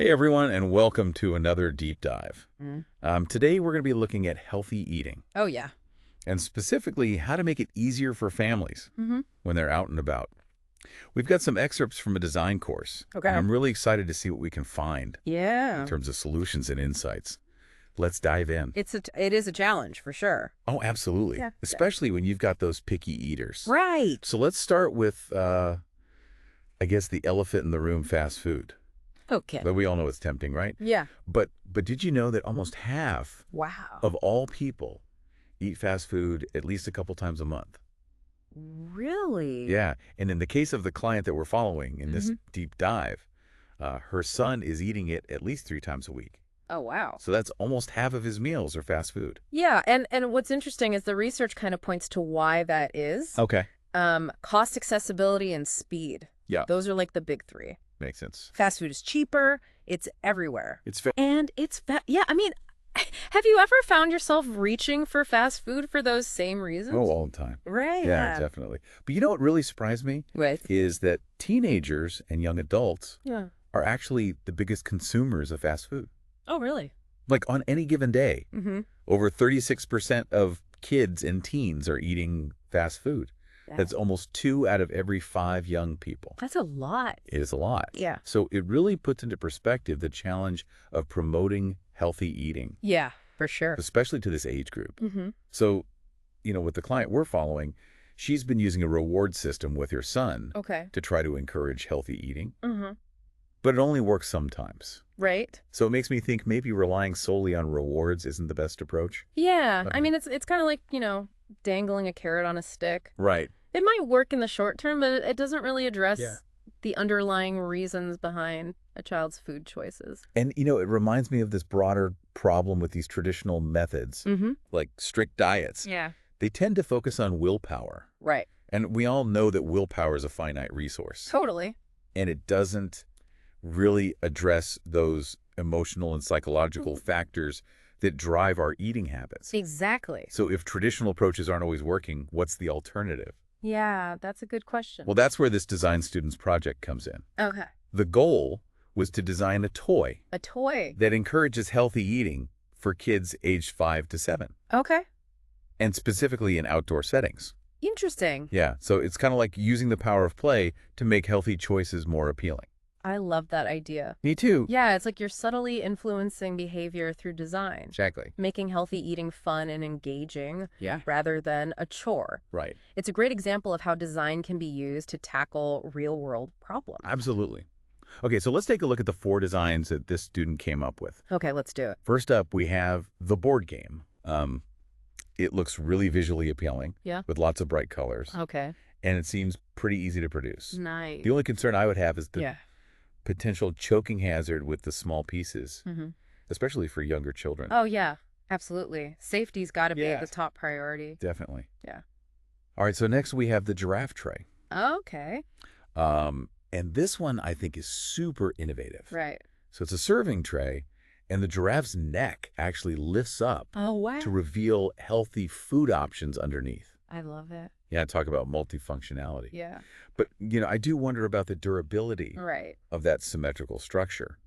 Hey everyone, and welcome to another deep dive. Today we're going to be looking at healthy eating, Oh, yeah. and specifically how to make it easier for families when they're out and about. We've got some excerpts from a design course, Okay. and I'm really excited to see what we can find in Yeah. terms of solutions and insights. Let's dive in. It is a challenge for sure. Oh, absolutely. Yeah. Especially when you've got those picky eaters. Right. So let's start with, I guess, the elephant in the room, fast food. Okay. But we all know it's tempting, right? Yeah. But did you know that almost half Wow. of all people eat fast food at least a couple times a month? Really? Yeah. And in the case of the client that we're following in this deep dive, her son is eating it at least 3 times a week. Oh, wow. So that's almost half of his meals are fast food. Yeah, and what's interesting is the research kind of points to why that is. Okay. Cost, accessibility, and speed. Yeah. Those are like the big 3. Makes sense. Fast food is cheaper. It's everywhere. It's fair. And yeah, I mean, have you ever found yourself reaching for fast food for those same reasons? Oh, all the time. Right. Yeah, definitely. But you know what really surprised me? Right. Is that teenagers and young adults Yeah. are actually the biggest consumers of fast food. Oh, really? Like on any given day, Mm-hmm. over 36% of kids and teens are eating fast food. That's almost 2 out of every 5 young people. That's a lot. It is a lot. Yeah. So it really puts into perspective the challenge of promoting healthy eating, Yeah, for sure. especially to this age group. Mm-hmm. So, with the client we're following, she's been using a reward system with her son Okay. to try to encourage healthy eating, Mm-hmm. but it only works sometimes. Right. So it makes me think maybe relying solely on rewards isn't the best approach. Yeah. I Okay. mean, it's kind of like, dangling a carrot on a stick. Right. It might work in the short term, but it doesn't really address Yeah. the underlying reasons behind a child's food choices. And, it reminds me of this broader problem with these traditional methods, Mm-hmm. like strict diets. Yeah. They tend to focus on willpower. Right. And we all know that willpower is a finite resource. Totally. And it doesn't really address those emotional and psychological factors that drive our eating habits. Exactly. So if traditional approaches aren't always working, what's the alternative? Yeah, that's a good question. Well, that's where this design students project comes in. Okay. The goal was to design a toy A toy. that encourages healthy eating for kids aged 5 to 7, Okay. and specifically in outdoor settings. Interesting. Yeah, so it's kind of like using the power of play to make healthy choices more appealing. I love that idea. Me too. Yeah, it's like you're subtly influencing behavior through design, Exactly. making healthy eating fun and engaging Yeah. rather than a chore. Right. It's a great example of how design can be used to tackle real-world problems. Absolutely. Okay, so let's take a look at the 4 designs that this student came up with. Okay, let's do it. First up, we have the board game. It looks really visually appealing. Yeah. With lots of bright colors. Okay. And it seems pretty easy to produce. Nice. The only concern I would have is the Yeah. potential choking hazard with the small pieces, Mm-hmm. especially for younger children. Oh, yeah. Absolutely. Safety's got to be Yeah. the top priority. Definitely. Yeah. All right, so next we have the giraffe tray. Okay. And this one I think is super innovative. Right. So it's a serving tray, and the giraffe's neck actually lifts up Oh, wow. to reveal healthy food options underneath. I love it. Yeah, talk about multifunctionality. Yeah. But, I do wonder about the durability Right. of that symmetrical structure.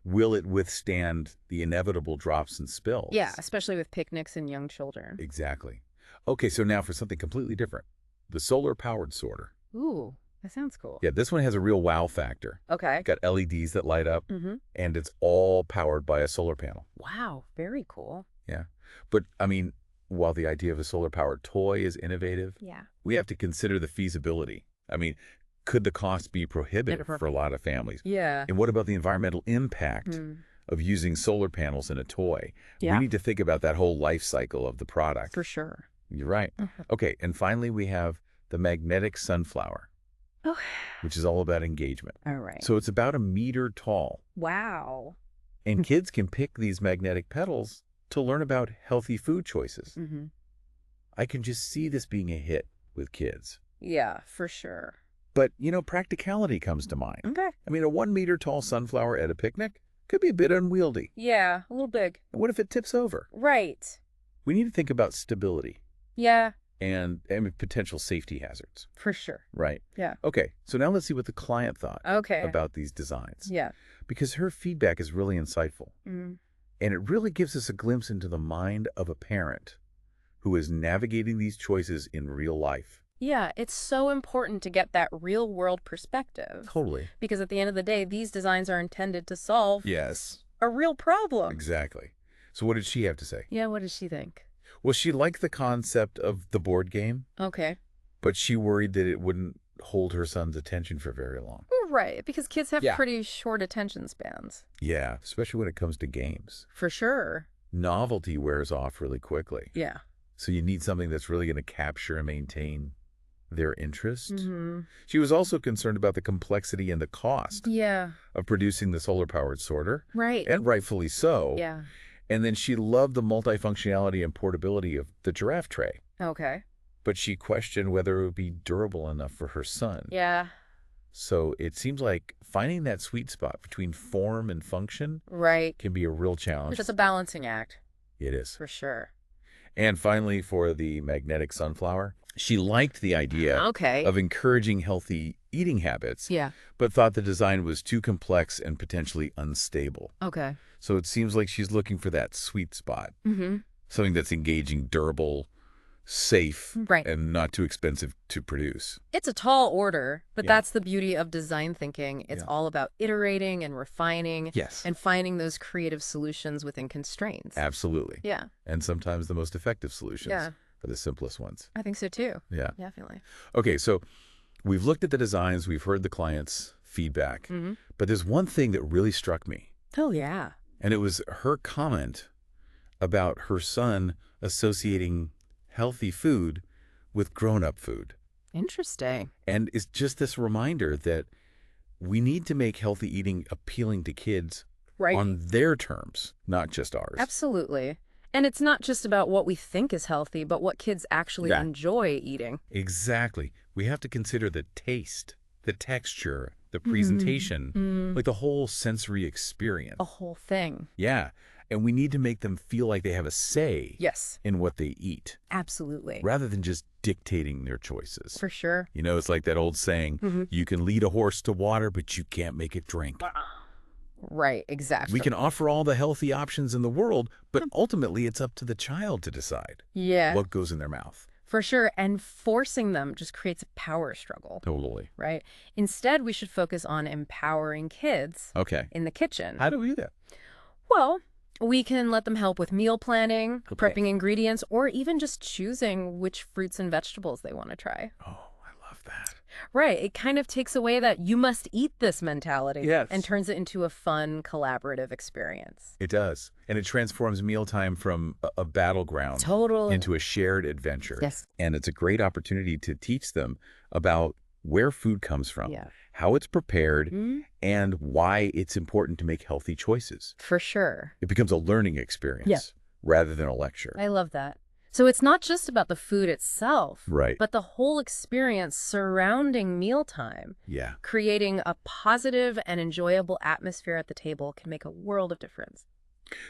Will it withstand the inevitable drops and spills? Yeah, especially with picnics and young children. Exactly. Okay, so now for something completely different. The solar-powered sorter. Ooh, that sounds cool. Yeah, this one has a real wow factor. Okay. Got LEDs that light up, Mm-hmm. and it's all powered by a solar panel. Wow, very cool. Yeah. But, while the idea of a solar-powered toy is innovative, Yeah. we have to consider the feasibility. Could the cost be prohibitive for a lot of families? Yeah. And what about the environmental impact Mm. of using solar panels in a toy? Yeah. We need to think about that whole life cycle of the product. For sure. You're right. Mhm. Okay, and finally we have the magnetic sunflower, Oh, which is all about engagement. all right. So it's about 1 meter tall, Wow. and kids can pick these magnetic petals to learn about healthy food choices. Mm-hmm. I can just see this being a hit with kids. Yeah, for sure. But, practicality comes to mind. Okay. A 1 meter tall sunflower at a picnic could be a bit unwieldy. Yeah, a little big. And what if it tips over? Right. We need to think about stability. Yeah, and potential safety hazards, For sure. right? Yeah. Okay, so now let's see what the client thought Okay. about these designs. Yeah. Because her feedback is really insightful. Mm. And it really gives us a glimpse into the mind of a parent who is navigating these choices in real life. Yeah, it's so important to get that real-world perspective. Totally. Because at the end of the day, these designs are intended to solve Yes. a real problem. Exactly. So what did she have to say? Yeah, what does she think? Well, she liked the concept of the board game, Okay. but she worried that it wouldn't hold her son's attention for very long. Right, because kids have Yeah. pretty short attention spans. Yeah, especially when it comes to games. For sure. Novelty wears off really quickly. Yeah. So you need something that's really going to capture and maintain their interest. Mm-hmm. She was also concerned about the complexity and the cost Yeah. of producing the solar-powered sorter, Right. and rightfully so. Yeah. And then she loved the multifunctionality and portability of the giraffe tray, Okay. but she questioned whether it would be durable enough for her son. Yeah. So it seems like finding that sweet spot between form and function Right. can be a real challenge. It's a balancing act. It is. For sure. And finally, for the magnetic sunflower, she liked the idea Okay. of encouraging healthy eating habits, Yeah. but thought the design was too complex and potentially unstable. Okay. So it seems like she's looking for that sweet spot, Mm-hmm. something that's engaging, durable, safe, Right. and not too expensive to produce. It's a tall order, but Yeah. that's the beauty of design thinking. It's Yeah. all about iterating and refining Yes. and finding those creative solutions within constraints. Absolutely. Yeah. And sometimes the most effective solutions Yeah. are the simplest ones. I think so too. Yeah. Definitely. Okay, so we've looked at the designs, we've heard the client's feedback, Mm-hmm. but there's one thing that really struck me, Oh, yeah. and it was her comment about her son associating healthy food with grown-up food. Interesting. And it's just this reminder that we need to make healthy eating appealing to kids Right. on their terms, not just ours. Absolutely. And it's not just about what we think is healthy, but what kids actually Yeah. enjoy eating. Exactly. We have to consider the taste, the texture, the presentation, like the whole sensory experience. A whole thing. Yeah. And we need to make them feel like they have a say Yes. in what they eat, Absolutely. rather than just dictating their choices. For sure. You know, it's like that old saying, you can lead a horse to water, but you can't make it drink. Right. Exactly. We can offer all the healthy options in the world, but ultimately it's up to the child to decide Yeah. what goes in their mouth. For sure. And forcing them just creates a power struggle. Totally. Right? Instead, we should focus on empowering kids Okay. in the kitchen. How do we do that? Well, we can let them help with meal planning, Okay. prepping ingredients, or even just choosing which fruits and vegetables they want to try. Oh, I love that. Right. It kind of takes away that you must eat this mentality Yes. and turns it into a fun, collaborative experience. It does. And it transforms mealtime from a battleground Totally. into a shared adventure. Yes. And it's a great opportunity to teach them about where food comes from, Yeah. how it's prepared, Mhm. and why it's important to make healthy choices. For sure. It becomes a learning experience Yeah. rather than a lecture. I love that. So it's not just about the food itself, Right. but the whole experience surrounding mealtime. Yeah. Creating a positive and enjoyable atmosphere at the table can make a world of difference.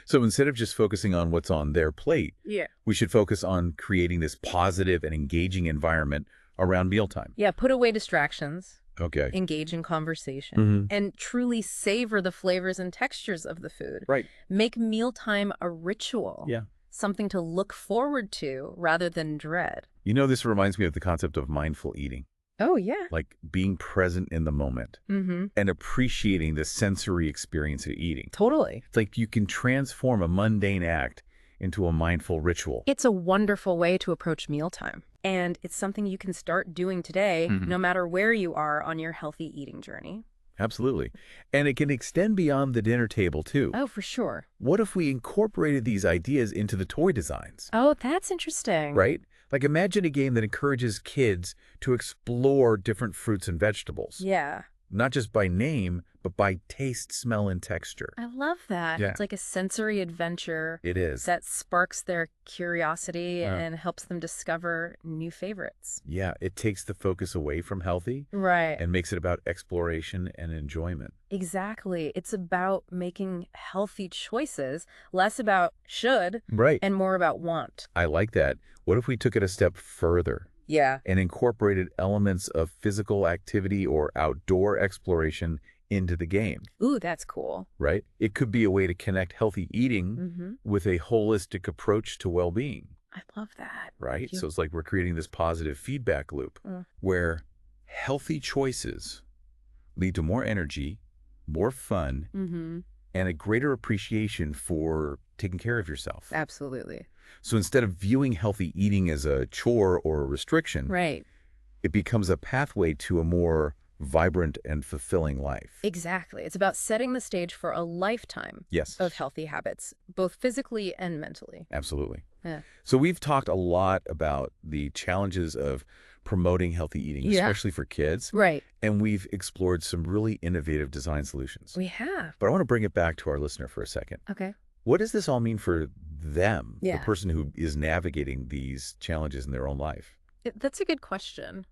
So instead of just focusing on what's on their plate, Yeah. we should focus on creating this positive and engaging environment around mealtime. Yeah, put away distractions, Okay. engage in conversation, Mhm. and truly savor the flavors and textures of the food. Right. Make mealtime a ritual. Yeah. Something to look forward to rather than dread. You know, this reminds me of the concept of mindful eating, Oh, yeah. like being present in the moment Mm-hmm. and appreciating the sensory experience of eating. Totally. It's like you can transform a mundane act into a mindful ritual. It's a wonderful way to approach mealtime. And it's something you can start doing today, Mhm. no matter where you are on your healthy eating journey. Absolutely. And it can extend beyond the dinner table, too. Oh, for sure. What if we incorporated these ideas into the toy designs? Oh, that's interesting. Right? Like imagine a game that encourages kids to explore different fruits and vegetables. Yeah. not just by name, but by taste, smell, and texture. I love that. Yeah. It's like a sensory adventure It is. that sparks their curiosity Yeah. and helps them discover new favorites. Yeah, it takes the focus away from healthy Right. and makes it about exploration and enjoyment. Exactly. It's about making healthy choices, less about should Right. and more about want. I like that. What if we took it a step further Yeah. and incorporated elements of physical activity or outdoor exploration into the game, Ooh, that's cool. right? It could be a way to connect healthy eating Mm-hmm. with a holistic approach to well-being, I love that. right? You- So it's like we're creating this positive feedback loop where healthy choices lead to more energy, more fun, Mm-hmm. and a greater appreciation for taking care of yourself. Absolutely. So instead of viewing healthy eating as a chore or a restriction, Right. it becomes a pathway to a more vibrant and fulfilling life. Exactly. It's about setting the stage for a lifetime Yes, of healthy habits, both physically and mentally. absolutely. Yeah. So we've talked a lot about the challenges of promoting healthy eating, Yeah. especially for kids, Right. and we've explored some really innovative design solutions. We have. But I want to bring it back to our listener for a second. Okay. What does this all mean for them, Yeah. the person who is navigating these challenges in their own life? That's a good question.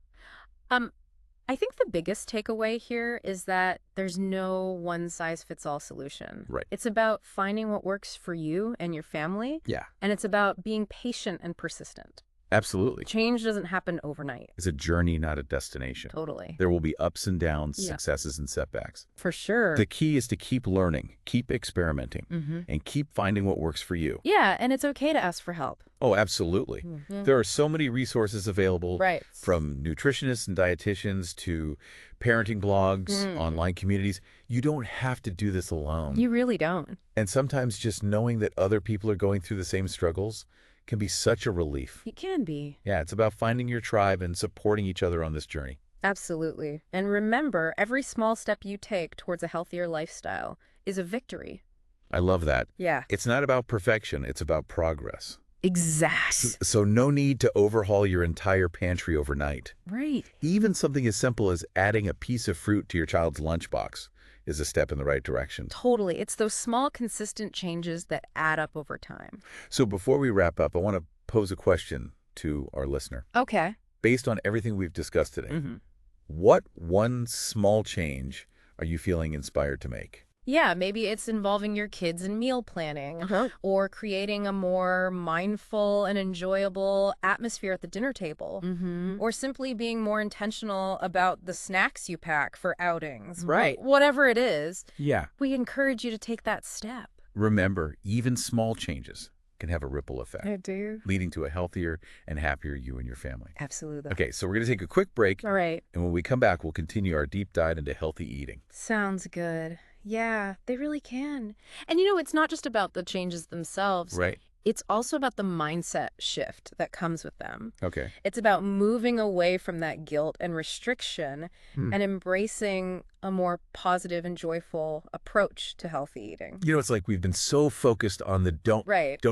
I think the biggest takeaway here is that there's no one-size-fits-all solution. Right. It's about finding what works for you and your family, Yeah, and it's about being patient and persistent. absolutely. Change doesn't happen overnight. It's a journey, not a destination. Totally. There will be ups and downs, Yeah. successes and setbacks. For sure. The key is to keep learning, keep experimenting, Mm-hmm. and keep finding what works for you. Yeah, and it's okay to ask for help. Oh, absolutely. There are so many resources available, Right. from nutritionists and dietitians to parenting blogs, online communities. You don't have to do this alone. You really don't. And sometimes just knowing that other people are going through the same struggles can be such a relief. It can be. Yeah, it's about finding your tribe and supporting each other on this journey. Absolutely. And remember, every small step you take towards a healthier lifestyle is a victory. I love that. Yeah. It's not about perfection, it's about progress. Exact. So no need to overhaul your entire pantry overnight. Right. Even something as simple as adding a piece of fruit to your child's lunchbox is a step in the right direction. Totally. It's those small, consistent changes that add up over time. So before we wrap up, I want to pose a question to our listener. Okay. Based on everything we've discussed today, Mm-hmm. what one small change are you feeling inspired to make? Yeah, maybe it's involving your kids in meal planning or creating a more mindful and enjoyable atmosphere at the dinner table. Mm-hmm. Or simply being more intentional about the snacks you pack for outings. Right. Whatever it is, Yeah. we encourage you to take that step. Remember, even small changes can have a ripple effect, do. leading to a healthier and happier you and your family. Absolutely. Okay, so we're going to take a quick break, All right. and when we come back, we'll continue our deep dive into healthy eating. Sounds good. Yeah, they really can. And you know, it's not just about the changes themselves. Right. It's also about the mindset shift that comes with them. Okay. It's about moving away from that guilt and restriction and embracing a more positive and joyful approach to healthy eating. You know, it's like we've been so focused on the don't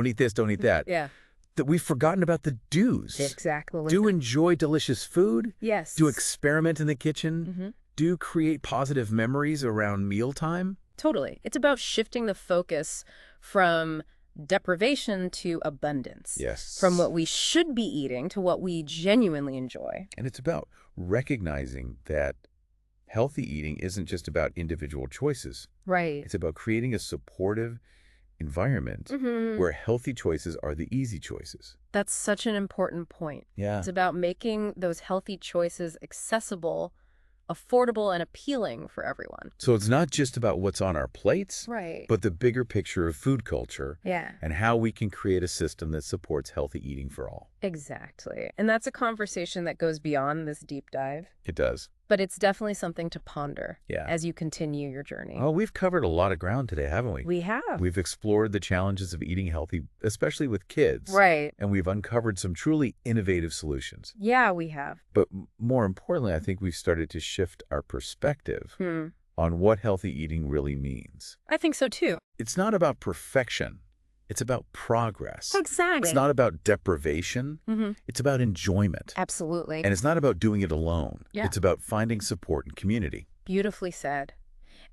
eat this, don't eat that, Yeah, that we've forgotten about the do's. exactly. Do enjoy delicious food. Yes. Do experiment in the kitchen. Mhm. Do create positive memories around mealtime. Totally. It's about shifting the focus from deprivation to abundance. Yes. From what we should be eating to what we genuinely enjoy. And it's about recognizing that healthy eating isn't just about individual choices. Right. It's about creating a supportive environment where healthy choices are the easy choices. That's such an important point. Yeah. It's about making those healthy choices accessible, affordable, and appealing for everyone. So it's not just about what's on our plates, Right. but the bigger picture of food culture Yeah, and how we can create a system that supports healthy eating for all. exactly. And that's a conversation that goes beyond this deep dive, It does. but it's definitely something to ponder Yeah. as you continue your journey. Oh, we've covered a lot of ground today, haven't we? We have. We've explored the challenges of eating healthy, especially with kids. Right. And we've uncovered some truly innovative solutions. Yeah, we have. But more importantly, I think we've started to shift our perspective on what healthy eating really means. I think so too. It's not about perfection. It's about progress. Exactly. It's not about deprivation. It's about enjoyment. Absolutely. And it's not about doing it alone. Yeah. It's about finding support and community. Beautifully said.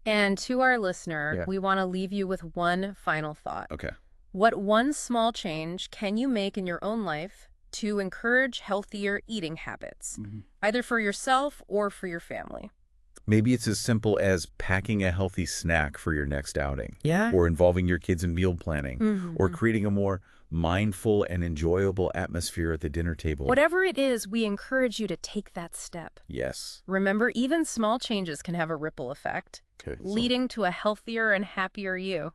And to our listener, Yeah. we want to leave you with one final thought. Okay. What one small change can you make in your own life to encourage healthier eating habits, either for yourself or for your family? Maybe it's as simple as packing a healthy snack for your next outing. Yeah. Or involving your kids in meal planning. Or creating a more mindful and enjoyable atmosphere at the dinner table. Whatever it is, we encourage you to take that step. Yes. Remember, even small changes can have a ripple effect, Okay. leading to a healthier and happier you.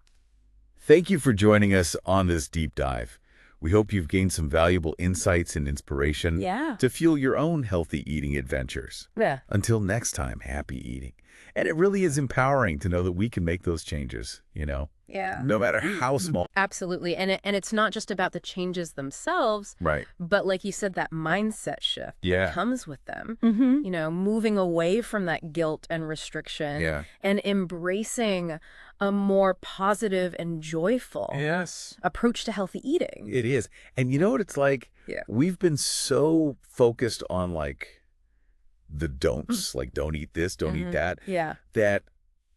Thank you for joining us on this deep dive. We hope you've gained some valuable insights and inspiration to fuel your own healthy eating adventures. Yeah. Until next time, happy eating. And it really is empowering to know that we can make those changes, Yeah. no matter how small. Absolutely. And it's not just about the changes themselves, Right. but like you said, that mindset shift Yeah. comes with them. Moving away from that guilt and restriction Yeah. and embracing a more positive and joyful Yes. approach to healthy eating. It is. And you know what it's like? Yeah. We've been so focused on the don'ts, like don't eat this, don't eat that, Yeah. that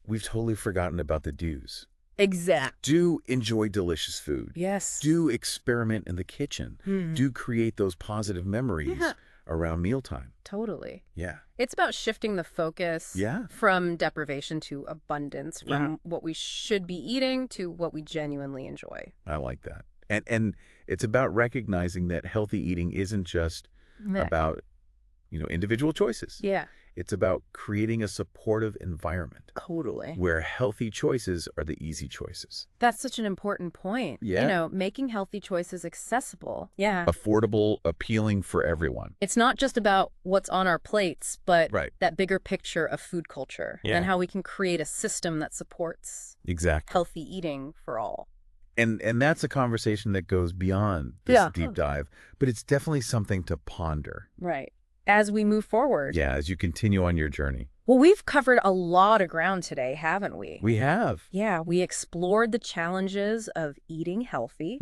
we've totally forgotten about the do's. Exact. Do enjoy delicious food. Yes. Do experiment in the kitchen. Do create those positive memories around mealtime. Totally. Yeah. It's about shifting the focus Yeah. from deprivation to abundance, from what we should be eating to what we genuinely enjoy. I like that. And it's about recognizing that healthy eating isn't just about, individual choices. Yeah. It's about creating a supportive environment Totally. where healthy choices are the easy choices. That's such an important point. Yeah. Making healthy choices accessible. Yeah. Affordable, appealing for everyone. It's not just about what's on our plates, but Right. that bigger picture of food culture and how we can create a system that supports Exactly. healthy eating for all. And that's a conversation that goes beyond this deep dive, but it's definitely something to ponder. Right. As we move forward. Yeah, as you continue on your journey. Well, we've covered a lot of ground today, haven't we? We have. Yeah, we explored the challenges of eating healthy,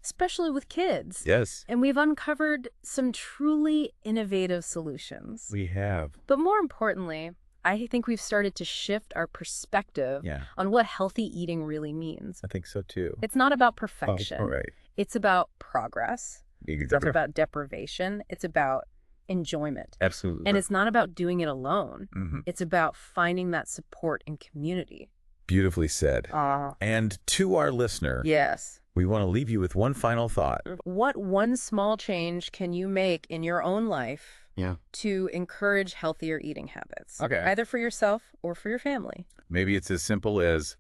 especially with kids. Yes, And we've uncovered some truly innovative solutions. we have. But more importantly, I think we've started to shift our perspective Yeah, on what healthy eating really means. I think so too. It's not about perfection. All right. It's about progress. It's Exactly. about deprivation. It's about enjoyment. Absolutely. And it's not about doing it alone. Mhm. It's about finding that support and community. Beautifully said. Ah. And to our listener, Yes. we want to leave you with one final thought. What one small change can you make in your own life to encourage healthier eating habits? Okay. Either for yourself or for your family. Maybe it's as simple as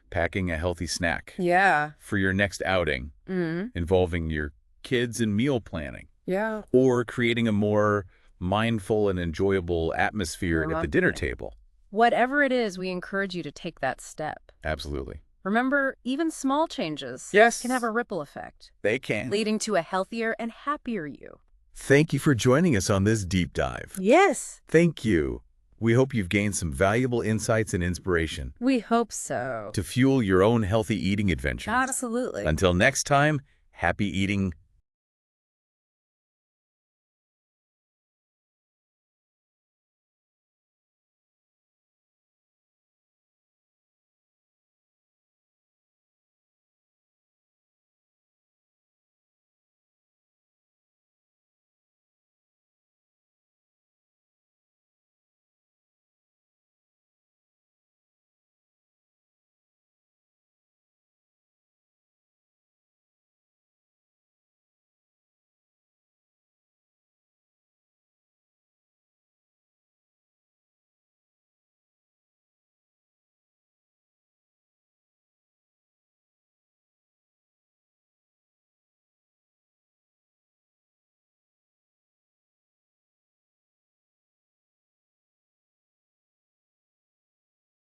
packing a healthy snack Yeah. for your next outing involving your kids in meal planning, Yeah. or creating a more mindful and enjoyable atmosphere at the dinner table. Whatever it is, we encourage you to take that step. Absolutely. Remember, even small changes Yes. can have a ripple effect, They can. leading to a healthier and happier you. Thank you for joining us on this deep dive. Yes. Thank you. We hope you've gained some valuable insights and inspiration We hope so. to fuel your own healthy eating adventures. Absolutely. Until next time, happy eating